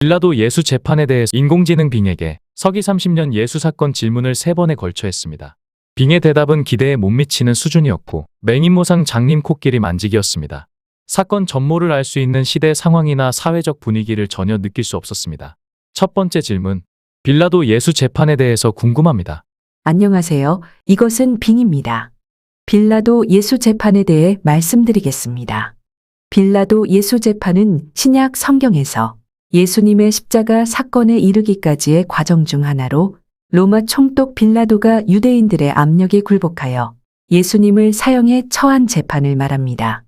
빌라도 예수 재판에 대해 인공지능 빙에게 서기 30년 예수 사건 질문을 3번에 걸쳐 했습니다. 빙의 대답은 기대에 못 미치는 수준이었고 맹인모상 장님 코끼리 만지기였습니다. 사건 전모를 알 수 있는 시대 상황이나 사회적 분위기를 전혀 느낄 수 없었습니다. 첫 번째 질문. 빌라도 예수 재판에 대해서 궁금합니다. 안녕하세요. 이것은 빙입니다. 빌라도 예수 재판에 대해 말씀드리겠습니다. 빌라도 예수 재판은 신약 성경에서 예수님의 십자가 사건에 이르기까지의 과정 중 하나로 로마 총독 빌라도가 유대인들의 압력에 굴복하여 예수님을 사형에 처한 재판을 말합니다.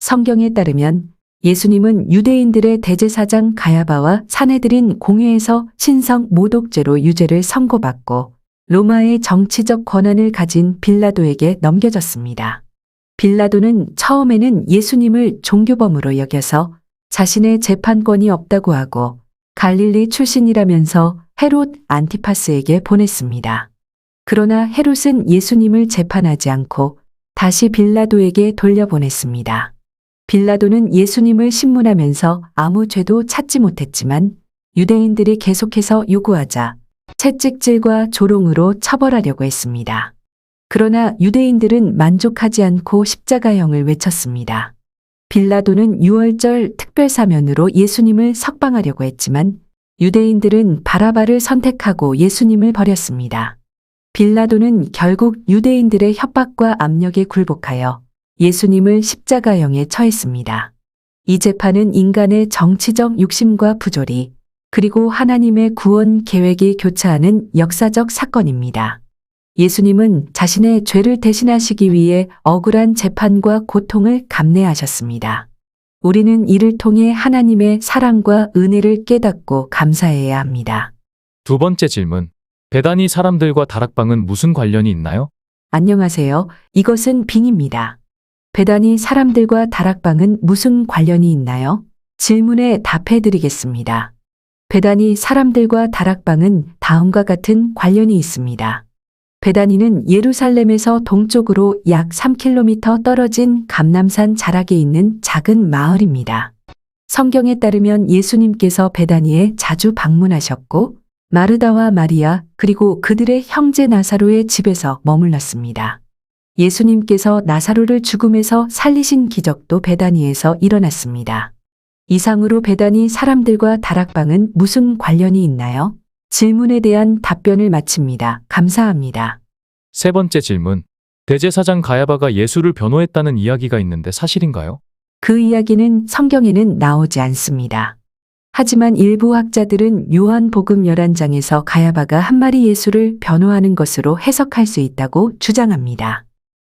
성경에 따르면 예수님은 유대인들의 대제사장 가야바와 사내들인 공회에서 신성 모독죄로 유죄를 선고받고 로마의 정치적 권한을 가진 빌라도에게 넘겨졌습니다. 빌라도는 처음에는 예수님을 종교범으로 여겨서 자신의 재판권이 없다고 하고 갈릴리 출신이라면서 헤롯 안티파스에게 보냈습니다. 그러나 헤롯은 예수님을 재판하지 않고 다시 빌라도에게 돌려보냈습니다. 빌라도는 예수님을 신문하면서 아무 죄도 찾지 못했지만 유대인들이 계속해서 요구하자 채찍질과 조롱으로 처벌하려고 했습니다. 그러나 유대인들은 만족하지 않고 십자가형을 외쳤습니다. 빌라도는 유월절 특별사면으로 예수님을 석방하려고 했지만 유대인들은 바라바를 선택하고 예수님을 버렸습니다. 빌라도는 결국 유대인들의 협박과 압력에 굴복하여 예수님을 십자가형에 처했습니다. 이 재판은 인간의 정치적 욕심과 부조리, 그리고 하나님의 구원 계획이 교차하는 역사적 사건입니다. 예수님은 자신의 죄를 대신하시기 위해 억울한 재판과 고통을 감내하셨습니다. 우리는 이를 통해 하나님의 사랑과 은혜를 깨닫고 감사해야 합니다. 두 번째 질문. 베다니 사람들과 다락방은 무슨 관련이 있나요? 안녕하세요. 이것은 빙입니다. 베다니 사람들과 다락방은 무슨 관련이 있나요? 질문에 답해 드리겠습니다. 베다니 사람들과 다락방은 다음과 같은 관련이 있습니다. 베다니는 예루살렘에서 동쪽으로 약 3km 떨어진 감람산 자락에 있는 작은 마을입니다. 성경에 따르면 예수님께서 베다니에 자주 방문하셨고 마르다와 마리아 그리고 그들의 형제 나사로의 집에서 머물렀습니다. 예수님께서 나사로를 죽음에서 살리신 기적도 베다니에서 일어났습니다. 이상으로 베다니 사람들과 다락방은 무슨 관련이 있나요? 질문에 대한 답변을 마칩니다. 감사합니다. 세 번째 질문. 대제사장 가야바가 예수를 변호했다는 이야기가 있는데 사실인가요? 그 이야기는 성경에는 나오지 않습니다. 하지만 일부 학자들은 요한복음 11장에서 가야바가 한 마리 예수를 변호하는 것으로 해석할 수 있다고 주장합니다.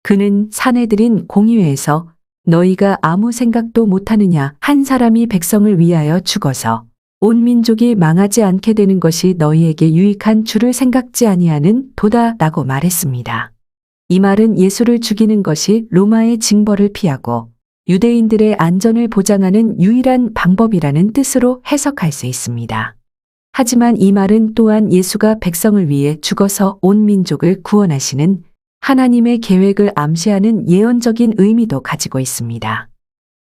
그는 사내들인 공의회에서 너희가 아무 생각도 못하느냐, 한 사람이 백성을 위하여 죽어서 온 민족이 망하지 않게 되는 것이 너희에게 유익한 줄을 생각지 아니하는 도다라고 말했습니다. 이 말은 예수를 죽이는 것이 로마의 징벌을 피하고 유대인들의 안전을 보장하는 유일한 방법이라는 뜻으로 해석할 수 있습니다. 하지만 이 말은 또한 예수가 백성을 위해 죽어서 온 민족을 구원하시는 하나님의 계획을 암시하는 예언적인 의미도 가지고 있습니다.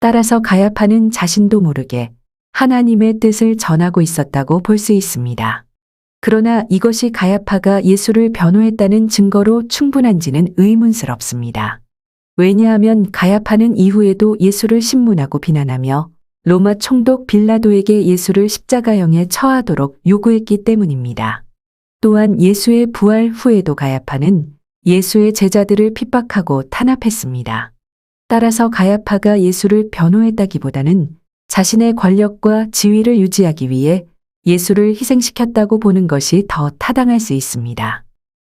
따라서 가야파는 자신도 모르게 하나님의 뜻을 전하고 있었다고 볼 수 있습니다. 그러나 이것이 가야파가 예수를 변호했다는 증거로 충분한지는 의문스럽습니다. 왜냐하면 가야파는 이후에도 예수를 신문하고 비난하며 로마 총독 빌라도에게 예수를 십자가형에 처하도록 요구했기 때문입니다. 또한 예수의 부활 후에도 가야파는 예수의 제자들을 핍박하고 탄압했습니다. 따라서 가야파가 예수를 변호했다기보다는 자신의 권력과 지위를 유지하기 위해 예수를 희생시켰다고 보는 것이 더 타당할 수 있습니다.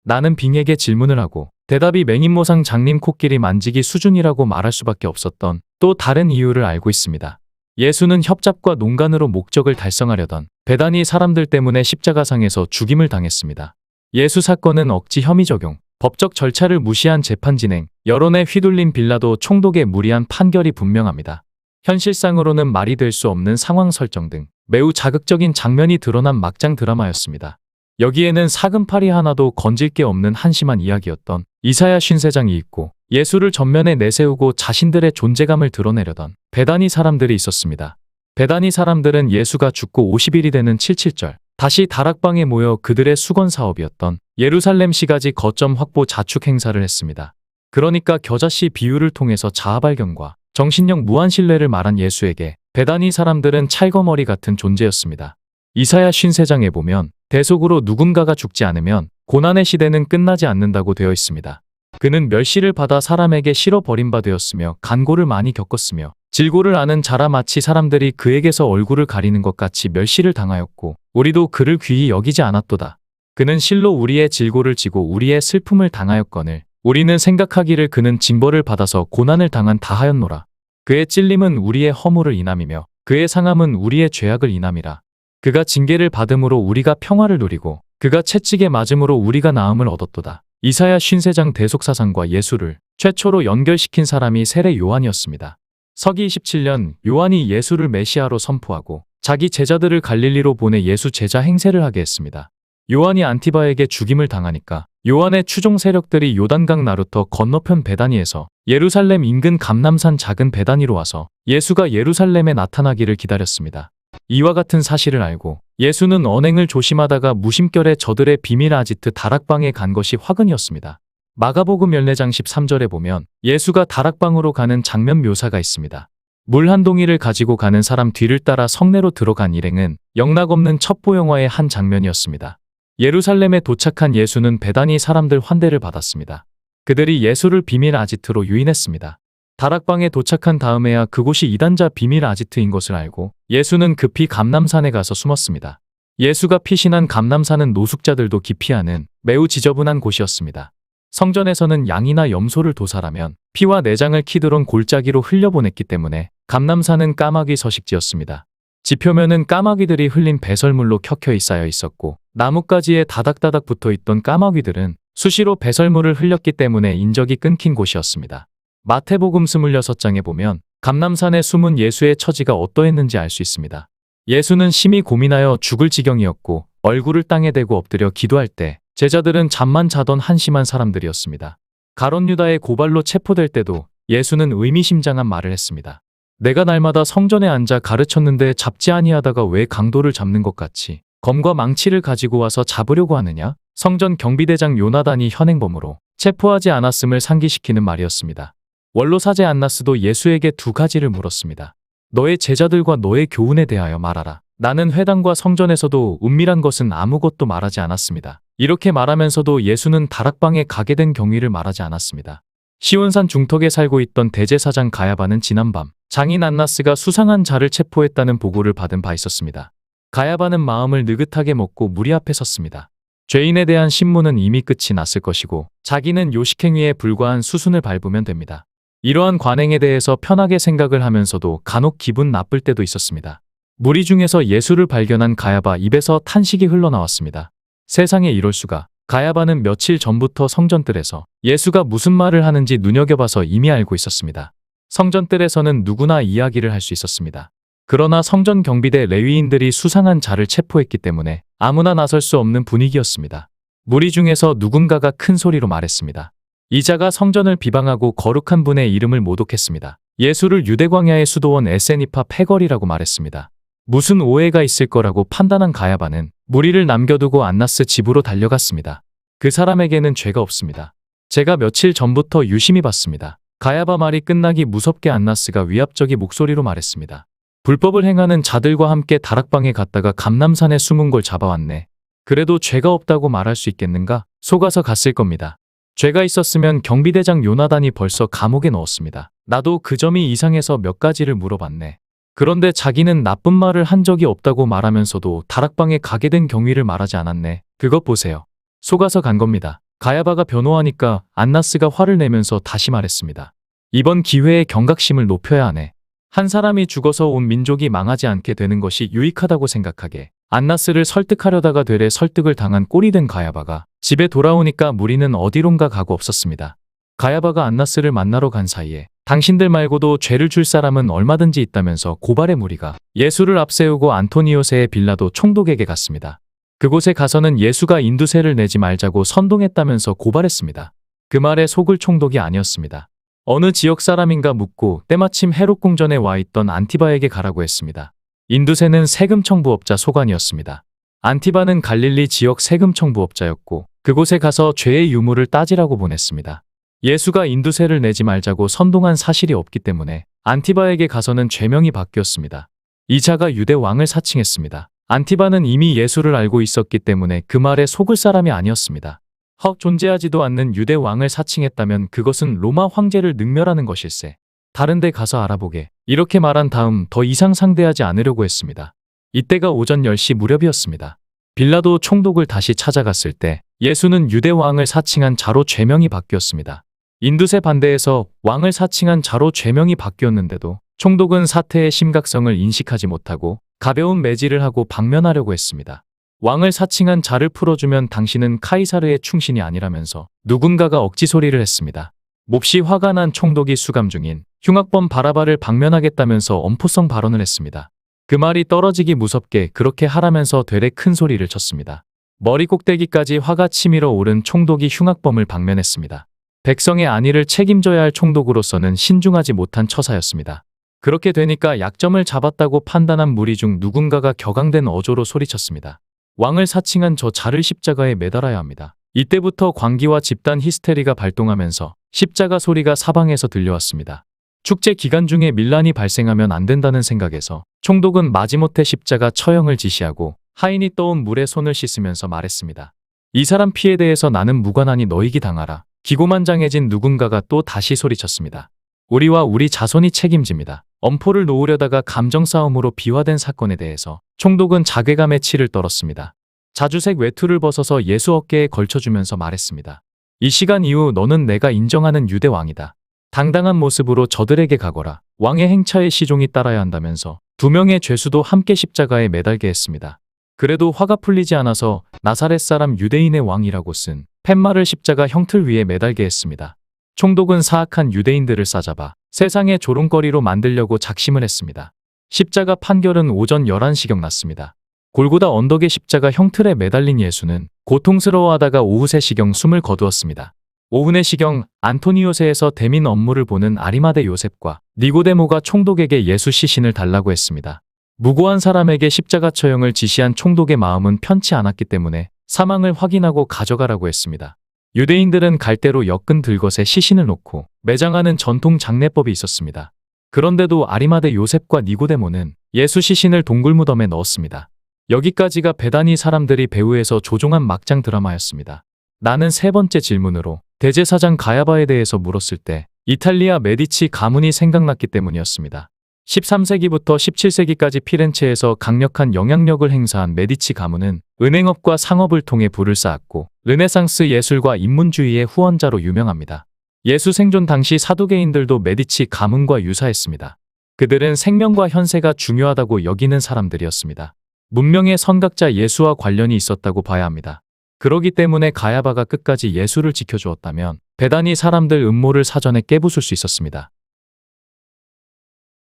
나는 빙에게 질문을 하고 대답이 맹인모상 장님 코끼리 만지기 수준이라고 말할 수밖에 없었던 또 다른 이유를 알고 있습니다. 예수는 협잡과 농간으로 목적을 달성하려던 베다니 사람들 때문에 십자가상에서 죽임을 당했습니다. 예수 사건은 억지 혐의 적용, 법적 절차를 무시한 재판 진행, 여론에 휘둘린 빌라도 총독의 무리한 판결이 분명합니다. 현실상으로는 말이 될 수 없는 상황 설정 등 매우 자극적인 장면이 드러난 막장 드라마였습니다. 여기에는 사금팔이 하나도 건질 게 없는 한심한 이야기였던 이사야 신세장이 있고 예수를 전면에 내세우고 자신들의 존재감을 드러내려던 베다니 사람들이 있었습니다. 베다니 사람들은 예수가 죽고 50일이 되는 77절 다시 다락방에 모여 그들의 수건 사업이었던 예루살렘 시가지 거점 확보 자축 행사를 했습니다. 그러니까 겨자씨 비유를 통해서 자아 발견과 정신력 무한 신뢰를 말한 예수에게 베다니 사람들은 찰거머리 같은 존재였습니다. 이사야 53장에 보면 대속으로 누군가가 죽지 않으면 고난의 시대는 끝나지 않는다고 되어 있습니다. 그는 멸시를 받아 사람에게 실어 버림바 되었으며 간고를 많이 겪었으며 질고를 아는 자라 마치 사람들이 그에게서 얼굴을 가리는 것 같이 멸시를 당하였고 우리도 그를 귀히 여기지 않았도다. 그는 실로 우리의 질고를 지고 우리의 슬픔을 당하였거늘 우리는 생각하기를 그는 징벌을 받아서 고난을 당한 다하였노라. 그의 찔림은 우리의 허물을 인함이며 그의 상함은 우리의 죄악을 인함이라. 그가 징계를 받음으로 우리가 평화를 누리고 그가 채찍에 맞음으로 우리가 나음을 얻었도다. 이사야 53장 대속사상과 예수를 최초로 연결시킨 사람이 세례 요한이었습니다. 서기 27년 요한이 예수를 메시아로 선포하고 자기 제자들을 갈릴리로 보내 예수 제자 행세를 하게 했습니다. 요한이 안티바에게 죽임을 당하니까 요한의 추종 세력들이 요단강 나루터 건너편 베다니에서 예루살렘 인근 감람산 작은 베다니로 와서 예수가 예루살렘에 나타나기를 기다렸습니다. 이와 같은 사실을 알고 예수는 언행을 조심하다가 무심결에 저들의 비밀 아지트 다락방에 간 것이 화근이었습니다. 마가복음 14장 13절에 보면 예수가 다락방으로 가는 장면 묘사가 있습니다. 물 한 동이를 가지고 가는 사람 뒤를 따라 성내로 들어간 일행은 영락없는 첩보 영화의 한 장면이었습니다. 예루살렘에 도착한 예수는 베다니 사람들 환대를 받았습니다. 그들이 예수를 비밀 아지트로 유인했습니다. 다락방에 도착한 다음에야 그곳이 이단자 비밀 아지트인 것을 알고 예수는 급히 감람산에 가서 숨었습니다. 예수가 피신한 감람산은 노숙자들도 기피하는 매우 지저분한 곳이었습니다. 성전에서는 양이나 염소를 도살하면 피와 내장을 키드론 골짜기로 흘려보냈기 때문에 감람산은 까마귀 서식지였습니다. 지표면은 까마귀들이 흘린 배설물로 켜켜이 쌓여 있었고 나뭇가지에 다닥다닥 붙어있던 까마귀들은 수시로 배설물을 흘렸기 때문에 인적이 끊긴 곳이었습니다. 마태복음 26장에 보면 감람산에 숨은 예수의 처지가 어떠했는지 알 수 있습니다. 예수는 심히 고민하여 죽을 지경이었고 얼굴을 땅에 대고 엎드려 기도할 때 제자들은 잠만 자던 한심한 사람들이었습니다. 가롯 유다의 고발로 체포될 때도 예수는 의미심장한 말을 했습니다. 내가 날마다 성전에 앉아 가르쳤는데 잡지 아니하다가 왜 강도를 잡는 것 같이 검과 망치를 가지고 와서 잡으려고 하느냐? 성전 경비대장 요나단이 현행범으로 체포하지 않았음을 상기시키는 말이었습니다. 원로 사제 안나스도 예수에게 두 가지를 물었습니다. 너의 제자들과 너의 교훈에 대하여 말하라. 나는 회당과 성전에서도 은밀한 것은 아무것도 말하지 않았습니다. 이렇게 말하면서도 예수는 다락방에 가게 된 경위를 말하지 않았습니다. 시온산 중턱에 살고 있던 대제사장 가야바는 지난밤 장인 안나스가 수상한 자를 체포했다는 보고를 받은 바 있었습니다. 가야바는 마음을 느긋하게 먹고 무리 앞에 섰습니다. 죄인에 대한 신문은 이미 끝이 났을 것이고 자기는 요식행위에 불과한 수순을 밟으면 됩니다. 이러한 관행에 대해서 편하게 생각을 하면서도 간혹 기분 나쁠 때도 있었습니다. 무리 중에서 예수를 발견한 가야바 입에서 탄식이 흘러나왔습니다. 세상에 이럴 수가. 가야바는 며칠 전부터 성전뜰에서 예수가 무슨 말을 하는지 눈여겨봐서 이미 알고 있었습니다. 성전뜰에서는 누구나 이야기를 할 수 있었습니다. 그러나 성전 경비대 레위인들이 수상한 자를 체포했기 때문에 아무나 나설 수 없는 분위기였습니다. 무리 중에서 누군가가 큰 소리로 말했습니다. 이 자가 성전을 비방하고 거룩한 분의 이름을 모독했습니다. 예수를 유대 광야의 수도원 에세니파 패거리라고 말했습니다. 무슨 오해가 있을 거라고 판단한 가야바는 무리를 남겨두고 안나스 집으로 달려갔습니다. 그 사람에게는 죄가 없습니다. 제가 며칠 전부터 유심히 봤습니다. 가야바 말이 끝나기 무섭게 안나스가 위압적인 목소리로 말했습니다. 불법을 행하는 자들과 함께 다락방에 갔다가 감람산에 숨은 걸 잡아왔네. 그래도 죄가 없다고 말할 수 있겠는가? 속아서 갔을 겁니다. 죄가 있었으면 경비대장 요나단이 벌써 감옥에 넣었습니다. 나도 그 점이 이상해서 몇 가지를 물어봤네. 그런데 자기는 나쁜 말을 한 적이 없다고 말하면서도 다락방에 가게 된 경위를 말하지 않았네. 그것 보세요. 속아서 간 겁니다. 가야바가 변호하니까 안나스가 화를 내면서 다시 말했습니다. 이번 기회에 경각심을 높여야 하네. 한 사람이 죽어서 온 민족이 망하지 않게 되는 것이 유익하다고 생각하게 안나스를 설득하려다가 되레 설득을 당한 꼴이 된 가야바가 집에 돌아오니까 무리는 어디론가 가고 없었습니다. 가야바가 안나스를 만나러 간 사이에 당신들 말고도 죄를 줄 사람은 얼마든지 있다면서 고발의 무리가 예수를 앞세우고 안토니오세의 빌라도 총독에게 갔습니다. 그곳에 가서는 예수가 인두세를 내지 말자고 선동했다면서 고발했습니다. 그 말에 속을 총독이 아니었습니다. 어느 지역 사람인가 묻고 때마침 헤롯 궁전에 와 있던 안티바에게 가라고 했습니다. 인두세는 세금 청부업자 소관이었습니다. 안티바는 갈릴리 지역 세금 청부업자였고 그곳에 가서 죄의 유무를 따지라고 보냈습니다. 예수가 인두세를 내지 말자고 선동한 사실이 없기 때문에 안티바에게 가서는 죄명이 바뀌었습니다. 이 자가 유대 왕을 사칭했습니다. 안티바는 이미 예수를 알고 있었기 때문에 그 말에 속을 사람이 아니었습니다. 헉, 존재하지도 않는 유대 왕을 사칭했다면 그것은 로마 황제를 능멸하는 것일세. 다른 데 가서 알아보게. 이렇게 말한 다음 더 이상 상대하지 않으려고 했습니다. 이때가 오전 10시 무렵이었습니다. 빌라도 총독을 다시 찾아갔을 때 예수는 유대 왕을 사칭한 자로 죄명이 바뀌었습니다. 인두세 반대에서 왕을 사칭한 자로 죄명이 바뀌었는데도 총독은 사태의 심각성을 인식하지 못하고 가벼운 매질을 하고 방면하려고 했습니다. 왕을 사칭한 자를 풀어주면 당신은 카이사르의 충신이 아니라면서 누군가가 억지 소리를 했습니다. 몹시 화가 난 총독이 수감 중인 흉악범 바라바를 방면하겠다면서 엄포성 발언을 했습니다. 그 말이 떨어지기 무섭게 그렇게 하라면서 되레 큰 소리를 쳤습니다. 머리 꼭대기까지 화가 치밀어 오른 총독이 흉악범을 방면했습니다. 백성의 안위를 책임져야 할 총독으로서는 신중하지 못한 처사였습니다. 그렇게 되니까 약점을 잡았다고 판단한 무리 중 누군가가 격앙된 어조로 소리쳤습니다. 왕을 사칭한 저 자를 십자가에 매달아야 합니다. 이때부터 광기와 집단 히스테리가 발동하면서 십자가 소리가 사방에서 들려왔습니다. 축제 기간 중에 밀란이 발생하면 안 된다는 생각에서 총독은 마지못해 십자가 처형을 지시하고 하인이 떠온 물에 손을 씻으면서 말했습니다. 이 사람 피에 대해서 나는 무관하니 너희기 당하라. 기고만장해진 누군가가 또 다시 소리쳤습니다. 우리와 우리 자손이 책임집니다. 엄포를 놓으려다가 감정 싸움으로 비화된 사건에 대해서 총독은 자괴감에 치를 떨었습니다. 자주색 외투를 벗어서 예수 어깨에 걸쳐주면서 말했습니다. 이 시간 이후 너는 내가 인정하는 유대 왕이다. 당당한 모습으로 저들에게 가거라. 왕의 행차에 시종이 따라야 한다면서 두 명의 죄수도 함께 십자가에 매달게 했습니다. 그래도 화가 풀리지 않아서 나사렛 사람 유대인의 왕이라고 쓴 팻말을 십자가 형틀 위에 매달게 했습니다. 총독은 사악한 유대인들을 싸잡아 세상의 조롱거리로 만들려고 작심을 했습니다. 십자가 판결은 오전 11시경 났습니다. 골고다 언덕의 십자가 형틀에 매달린 예수는 고통스러워하다가 오후 3시경 숨을 거두었습니다. 오후 4시경 안토니오세에서 대민 업무를 보는 아리마대 요셉과 니고데모가 총독에게 예수 시신을 달라고 했습니다. 무고한 사람에게 십자가 처형을 지시한 총독의 마음은 편치 않았기 때문에 사망을 확인하고 가져가라고 했습니다. 유대인들은 갈대로 엮은 들것에 시신을 놓고 매장하는 전통 장례법이 있었습니다. 그런데도 아리마대 요셉과 니고데모는 예수 시신을 동굴무덤에 넣었습니다. 여기까지가 배단위 사람들이 배후에서 조종한 막장 드라마였습니다. 나는 세 번째 질문으로 대제사장 가야바에 대해서 물었을 때 이탈리아 메디치 가문이 생각났기 때문이었습니다. 13세기부터 17세기까지 피렌체에서 강력한 영향력을 행사한 메디치 가문은 은행업과 상업을 통해 부를 쌓았고 르네상스 예술과 인문주의의 후원자로 유명합니다. 예수 생존 당시 사두개인들도 메디치 가문과 유사했습니다. 그들은 생명과 현세가 중요하다고 여기는 사람들이었습니다. 문명의 선각자 예수와 관련이 있었다고 봐야 합니다. 그러기 때문에 가야바가 끝까지 예수를 지켜주었다면 배단위 사람들 음모를 사전에 깨부술 수 있었습니다.